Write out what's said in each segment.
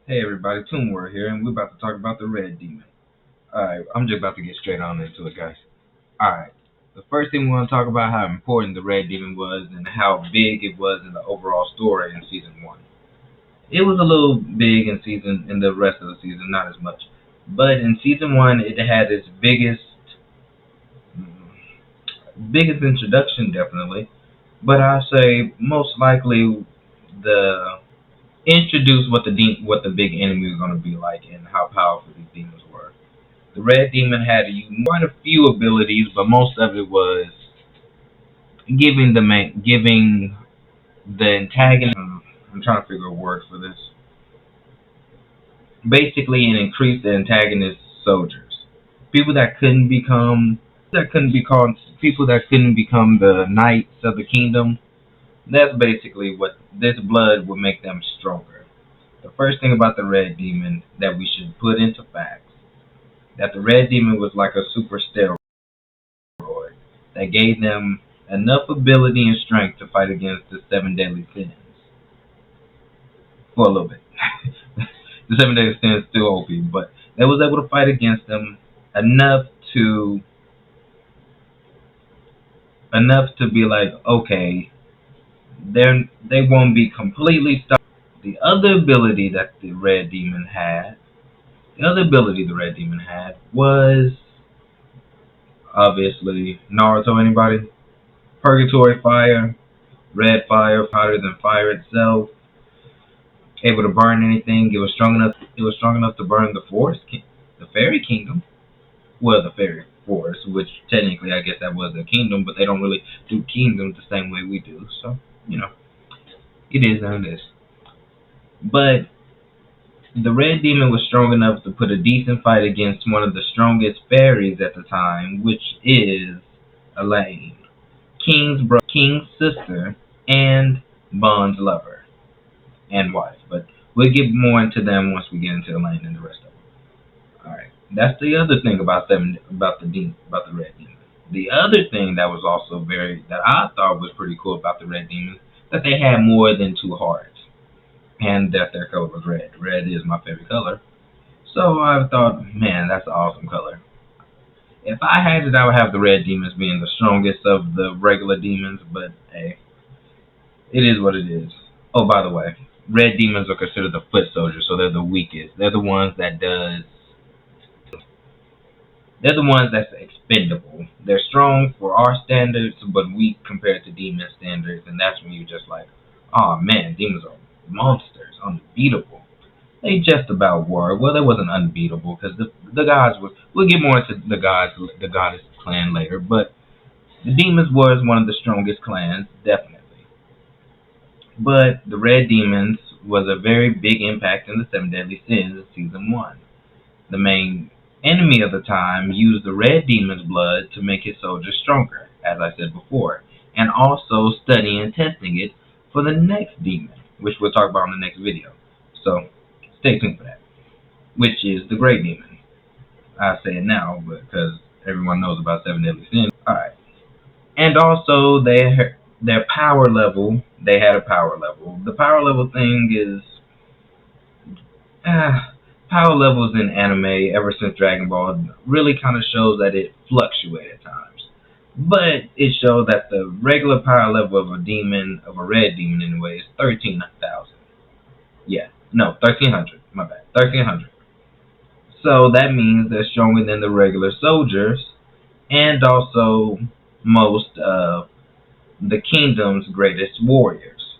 Hey everybody, Toonward here, and we're about to talk about the Red Demon. Alright, I'm just about to get straight on into it, guys. Alright, the first thing we want to talk about how important the Red Demon was and how big it was in the overall story in Season 1. It was a little big in the rest of the season, not as much. But in Season 1, it had its biggest introduction, definitely. But I'd say most likely the introduce what the big enemy was going to be like and how powerful these demons were. The Red Demon had quite a few abilities, but most of it was giving the antagonist. I'm trying to figure a word for this. Basically, it increased the antagonist soldiers, people that couldn't become people that couldn't become the knights of the kingdom. That's basically what this blood would make them stronger. The first thing about the Red Demon that we should put into facts that the Red Demon was like a super steroid that gave them enough ability and strength to fight against the seven deadly sins for a little bit. The seven deadly sins still OP, but they was able to fight against them enough to be like, okay, they won't be completely stopped. The other ability that the Red Demon had, was obviously Naruto. Anybody? Purgatory Fire, red fire, hotter than fire itself, able to burn anything. It was strong enough. It was strong enough to burn the the fairy kingdom. Well, the fairy forest, which technically I guess that was a kingdom, but they don't really do kingdoms the same way we do. So it is and it is. But the Red Demon was strong enough to put a decent fight against one of the strongest fairies at the time, which is Elaine, King's sister, and Bond's lover and wife. But we'll get more into them once we get into Elaine and the rest of them. All right, that's the other thing about the Red Demon. The other thing that was also that I thought was pretty cool about the Red Demon, that they had more than two hearts, and that their color was red. Red is my favorite color, so I thought, man, that's an awesome color. If I had it, I would have the Red Demons being the strongest of the regular demons, but hey, it is what it is. Oh, by the way, Red Demons are considered the foot soldiers, so they're the weakest. They're the ones that's expendable. They're strong for our standards, but weak compared to demon standards, and that's when you're just like, oh man, demons are monsters, unbeatable. They just about were. Well, they wasn't unbeatable because the gods were. We'll get more into the goddess clan later, but the demons was one of the strongest clans, definitely. But the Red Demons was a very big impact in the Seven Deadly Sins of Season 1. The main enemy of the time used the Red Demon's blood to make his soldiers stronger, as I said before, and also studying and testing it for the next demon, which we'll talk about in the next video. So stay tuned for that, which is the Great Demon. I say it now because everyone knows about Seven Deadly Sins. Alright. And also their power level, they had a power level. The power level thing is power levels in anime ever since Dragon Ball really kind of shows that it fluctuates at times. But it shows that the regular power level of a red demon anyway, is 13,000. Yeah, no, 1300. My bad, 1300. So that means they're stronger than the regular soldiers, and also most of the kingdom's greatest warriors,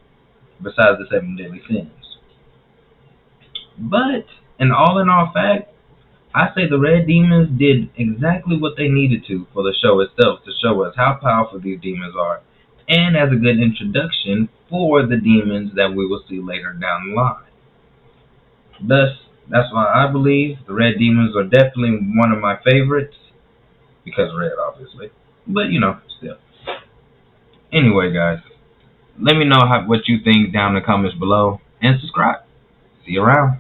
besides the seven deadly sins. But in all fact, I say the Red Demons did exactly what they needed to for the show itself, to show us how powerful these demons are, and as a good introduction for the demons that we will see later down the line. Thus, that's why I believe the Red Demons are definitely one of my favorites, because red, obviously. But, still. Anyway, guys, let me know what you think down in the comments below, and subscribe. See you around.